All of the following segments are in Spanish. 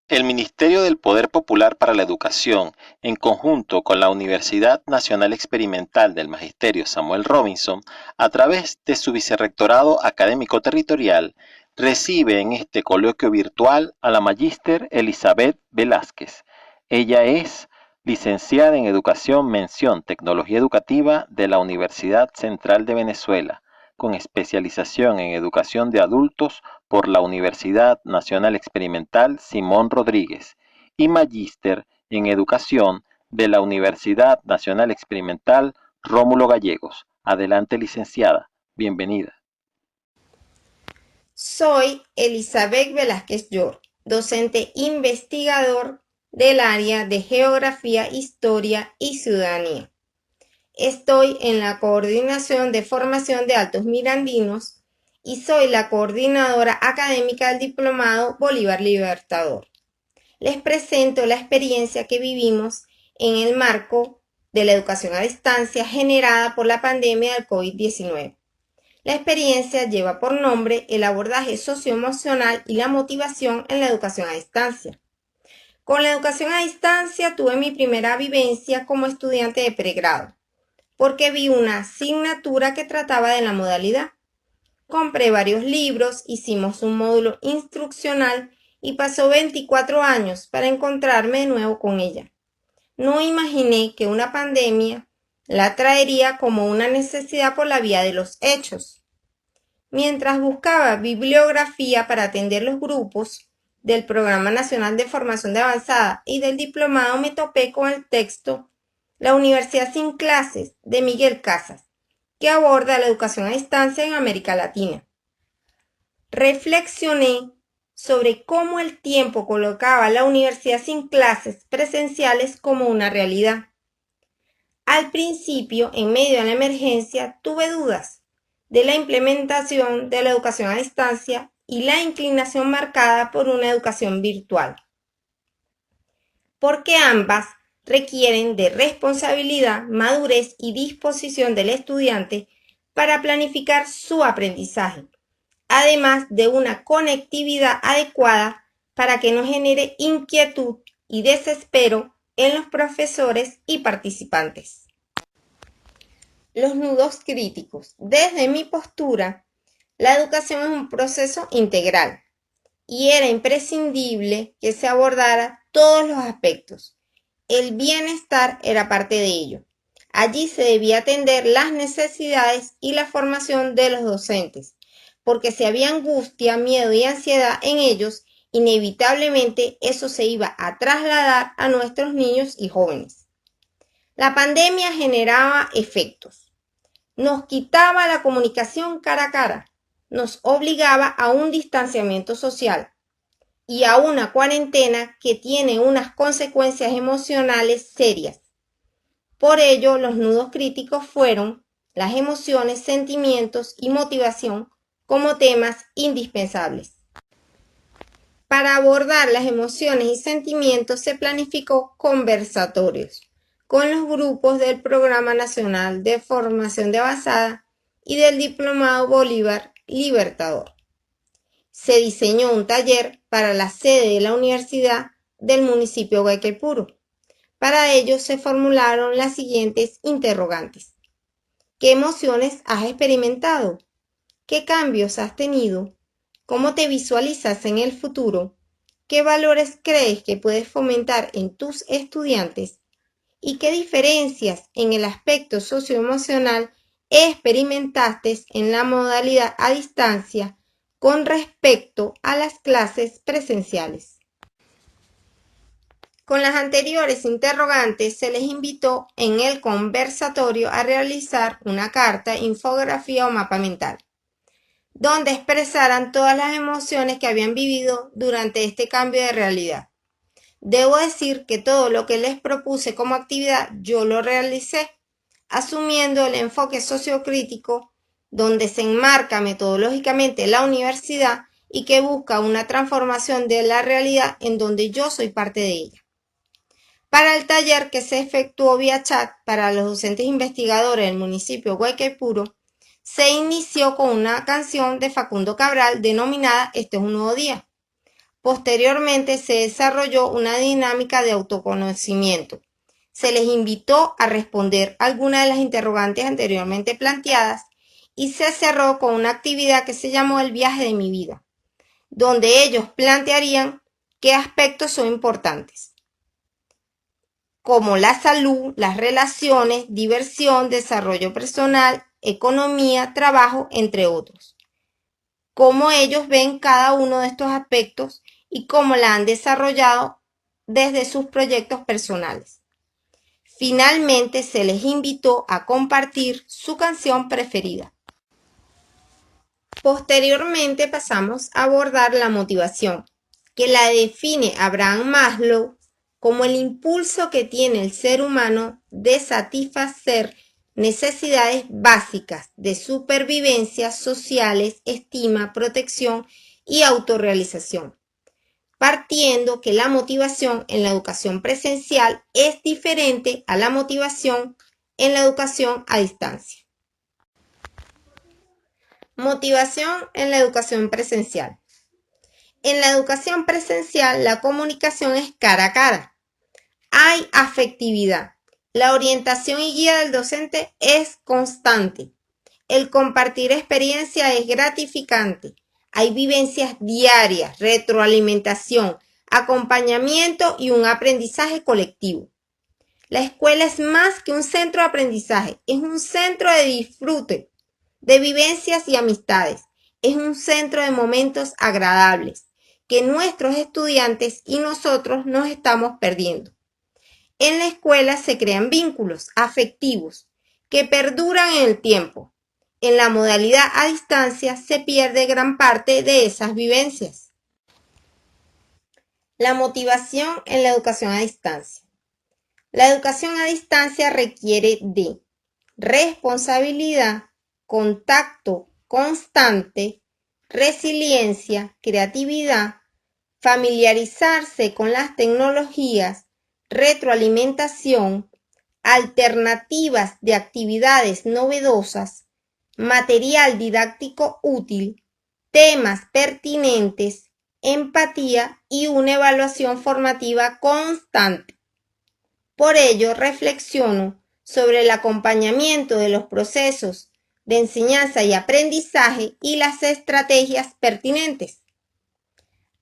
El Ministerio del Poder Popular para la Educación, en conjunto con la Universidad Nacional Experimental del Magisterio Samuel Robinson, a través de su Vicerrectorado Académico Territorial, recibe en este coloquio virtual a la Magíster Elizabeth Velázquez. Ella es licenciada en Educación Mención Tecnología Educativa de la Universidad Central de Venezuela, con especialización en Educación de Adultos por la Universidad Nacional Experimental Simón Rodríguez y magíster en Educación de la Universidad Nacional Experimental Rómulo Gallegos. Adelante, licenciada. Bienvenida. Soy Elizabeth Velázquez Yor, docente investigador del área de Geografía, Historia y Ciudadanía. Estoy en la Coordinación de Formación de Altos Mirandinos y soy la coordinadora académica del Diplomado Bolívar Libertador. Les presento la experiencia que vivimos en el marco de la educación a distancia generada por la pandemia del COVID-19. La experiencia lleva por nombre el abordaje socioemocional y la motivación en la educación a distancia. Con la educación a distancia tuve mi primera vivencia como estudiante de pregrado, porque vi una asignatura que trataba de la modalidad. Compré varios libros, hicimos un módulo instruccional y pasó 24 años para encontrarme de nuevo con ella. No imaginé que una pandemia la traería como una necesidad por la vía de los hechos. Mientras buscaba bibliografía para atender los grupos del Programa Nacional de Formación de Avanzada y del Diplomado, me topé con el texto La Universidad sin Clases de Miguel Casas, que aborda la educación a distancia en América Latina. Reflexioné sobre cómo el tiempo colocaba la universidad sin clases presenciales como una realidad. Al principio, en medio de la emergencia, tuve dudas de la implementación de la educación a distancia y la inclinación marcada por una educación virtual, porque ambas requieren de responsabilidad, madurez y disposición del estudiante para planificar su aprendizaje, además de una conectividad adecuada para que no genere inquietud y desespero en los profesores y participantes. Los nudos críticos. Desde mi postura, la educación es un proceso integral y era imprescindible que se abordara todos los aspectos. El bienestar era parte de ello. Allí se debía atender las necesidades y la formación de los docentes, porque si había angustia, miedo y ansiedad en ellos, inevitablemente eso se iba a trasladar a nuestros niños y jóvenes. La pandemia generaba efectos. Nos quitaba la comunicación cara a cara, nos obligaba a un distanciamiento social y a una cuarentena que tiene unas consecuencias emocionales serias. Por ello, los nudos críticos fueron las emociones, sentimientos y motivación como temas indispensables. Para abordar las emociones y sentimientos se planificó conversatorios con los grupos del Programa Nacional de Formación de Avanzada y del Diplomado Bolívar Libertador. Se diseñó un taller para la sede de la universidad del municipio Guayquepuro. Para ello se formularon las siguientes interrogantes. ¿Qué emociones has experimentado? ¿Qué cambios has tenido? ¿Cómo te visualizas en el futuro? ¿Qué valores crees que puedes fomentar en tus estudiantes? ¿Y qué diferencias en el aspecto socioemocional experimentaste en la modalidad a distancia con respecto a las clases presenciales? Con las anteriores interrogantes se les invitó en el conversatorio a realizar una carta, infografía o mapa mental, donde expresaran todas las emociones que habían vivido durante este cambio de realidad. Debo decir que todo lo que les propuse como actividad yo lo realicé, asumiendo el enfoque sociocrítico donde se enmarca metodológicamente la universidad y que busca una transformación de la realidad en donde yo soy parte de ella. Para el taller que se efectuó vía chat para los docentes investigadores del municipio Guayquepuro, se inició con una canción de Facundo Cabral denominada Este es un nuevo día, Posteriormente se desarrolló una dinámica de autoconocimiento. Se les invitó a responder algunas de las interrogantes anteriormente planteadas y se cerró con una actividad que se llamó el viaje de mi vida, donde ellos plantearían qué aspectos son importantes, como la salud, las relaciones, diversión, desarrollo personal, economía, trabajo, entre otros. Cómo ellos ven cada uno de estos aspectos y cómo la han desarrollado desde sus proyectos personales. Finalmente se les invitó a compartir su canción preferida. Posteriormente pasamos a abordar la motivación, que la define Abraham Maslow como el impulso que tiene el ser humano de satisfacer necesidades básicas de supervivencia sociales, estima, protección y autorrealización, partiendo que la motivación en la educación presencial es diferente a la motivación en la educación a distancia. Motivación en la educación presencial. En la educación presencial, la comunicación es cara a cara. Hay afectividad. La orientación y guía del docente es constante. El compartir experiencia es gratificante. Hay vivencias diarias, retroalimentación, acompañamiento y un aprendizaje colectivo. La escuela es más que un centro de aprendizaje, es un centro de disfrute, de vivencias y amistades. Es un centro de momentos agradables que nuestros estudiantes y nosotros nos estamos perdiendo. En la escuela se crean vínculos afectivos que perduran en el tiempo. En la modalidad a distancia se pierde gran parte de esas vivencias. La motivación en la educación a distancia. La educación a distancia requiere de responsabilidad, contacto constante, resiliencia, creatividad, familiarizarse con las tecnologías, retroalimentación, alternativas de actividades novedosas, material didáctico útil, temas pertinentes, empatía y una evaluación formativa constante. Por ello, reflexiono sobre el acompañamiento de los procesos de enseñanza y aprendizaje y las estrategias pertinentes.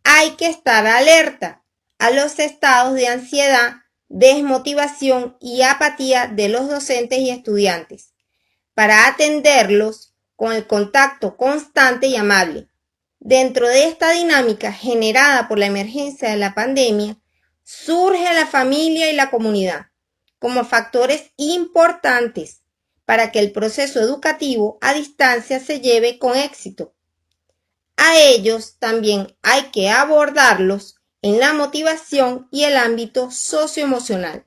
Hay que estar alerta a los estados de ansiedad, desmotivación y apatía de los docentes y estudiantes para atenderlos con el contacto constante y amable. Dentro de esta dinámica generada por la emergencia de la pandemia, surge la familia y la comunidad como factores importantes para que el proceso educativo a distancia se lleve con éxito. A ellos también hay que abordarlos en la motivación y el ámbito socioemocional.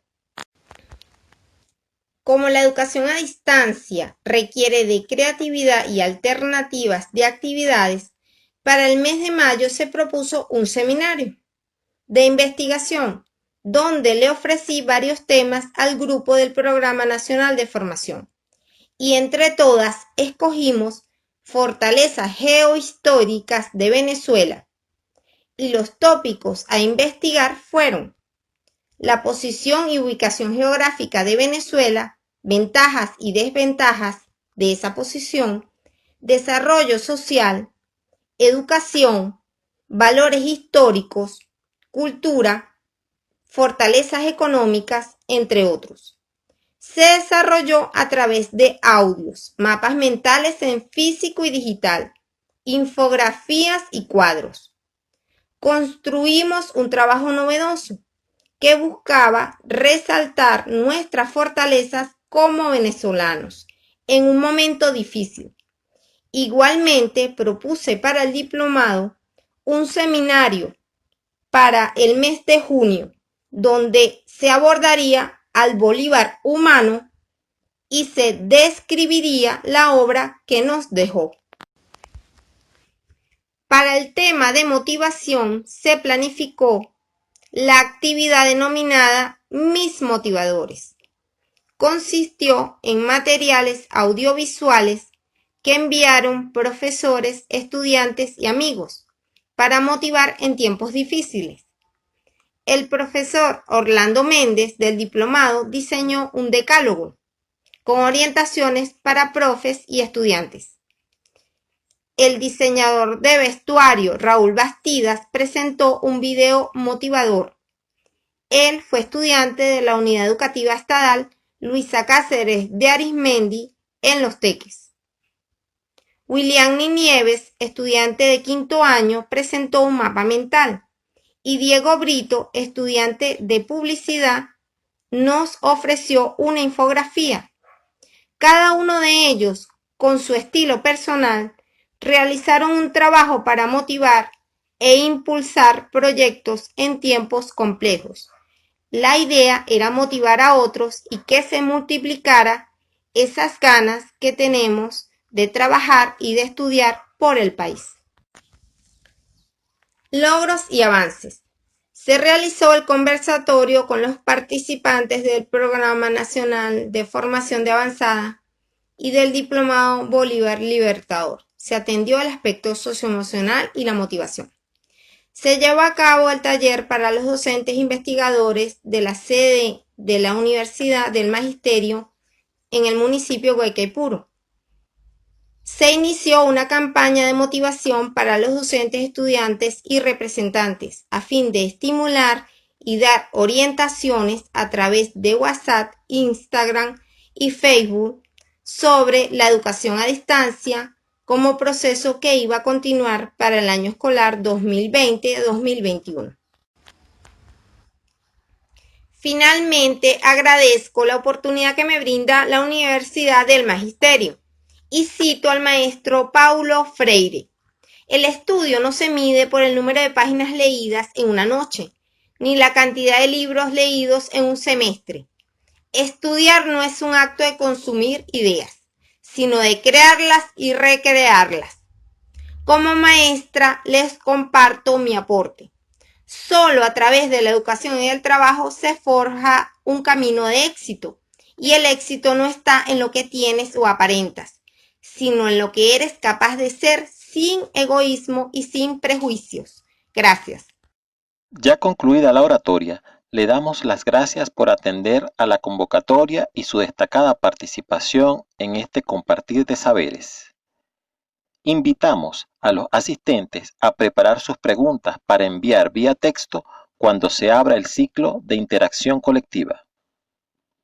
Como la educación a distancia requiere de creatividad y alternativas de actividades, para el mes de mayo se propuso un seminario de investigación donde le ofrecí varios temas al grupo del Programa Nacional de Formación. Y entre todas escogimos fortalezas geohistóricas de Venezuela. Y los tópicos a investigar fueron la posición y ubicación geográfica de Venezuela, ventajas y desventajas de esa posición, desarrollo social, educación, valores históricos, cultura, fortalezas económicas, entre otros. Se desarrolló a través de audios, mapas mentales en físico y digital, infografías y cuadros. Construimos un trabajo novedoso que buscaba resaltar nuestras fortalezas como venezolanos en un momento difícil. Igualmente propuse para el diplomado un seminario para el mes de junio, donde se abordaría al Bolívar humano y se describiría la obra que nos dejó. Para el tema de motivación se planificó la actividad denominada Mis Motivadores. Consistió en materiales audiovisuales que enviaron profesores, estudiantes y amigos, para motivar en tiempos difíciles. El profesor Orlando Méndez del diplomado diseñó un decálogo con orientaciones para profes y estudiantes. El diseñador de vestuario Raúl Bastidas presentó un video motivador. Él fue estudiante de la Unidad Educativa Estatal Luisa Cáceres de Arismendi en Los Teques. William Nieves, estudiante de quinto año, presentó un mapa mental y Diego Brito, estudiante de publicidad, nos ofreció una infografía. Cada uno de ellos, con su estilo personal, realizaron un trabajo para motivar e impulsar proyectos en tiempos complejos. La idea era motivar a otros y que se multiplicara esas ganas que tenemos de trabajar y de estudiar por el país. Logros y avances. Se realizó el conversatorio con los participantes del Programa Nacional de Formación de Avanzada y del Diplomado Bolívar Libertador. Se atendió el aspecto socioemocional y la motivación. Se llevó a cabo el taller para los docentes investigadores de la sede de la Universidad del Magisterio en el municipio de Guaycaipuro. Se inició una campaña de motivación para los docentes, estudiantes y representantes a fin de estimular y dar orientaciones a través de WhatsApp, Instagram y Facebook sobre la educación a distancia como proceso que iba a continuar para el año escolar 2020-2021. Finalmente, agradezco la oportunidad que me brinda la Universidad del Magisterio y cito al maestro Paulo Freire. El estudio no se mide por el número de páginas leídas en una noche, ni la cantidad de libros leídos en un semestre. Estudiar no es un acto de consumir ideas, sino de crearlas y recrearlas. Como maestra les comparto mi aporte. Solo a través de la educación y el trabajo se forja un camino de éxito, y el éxito no está en lo que tienes o aparentas, sino en lo que eres capaz de ser sin egoísmo y sin prejuicios. Gracias. Ya concluida la oratoria, le damos las gracias por atender a la convocatoria y su destacada participación en este compartir de saberes. Invitamos a los asistentes a preparar sus preguntas para enviar vía texto cuando se abra el ciclo de interacción colectiva.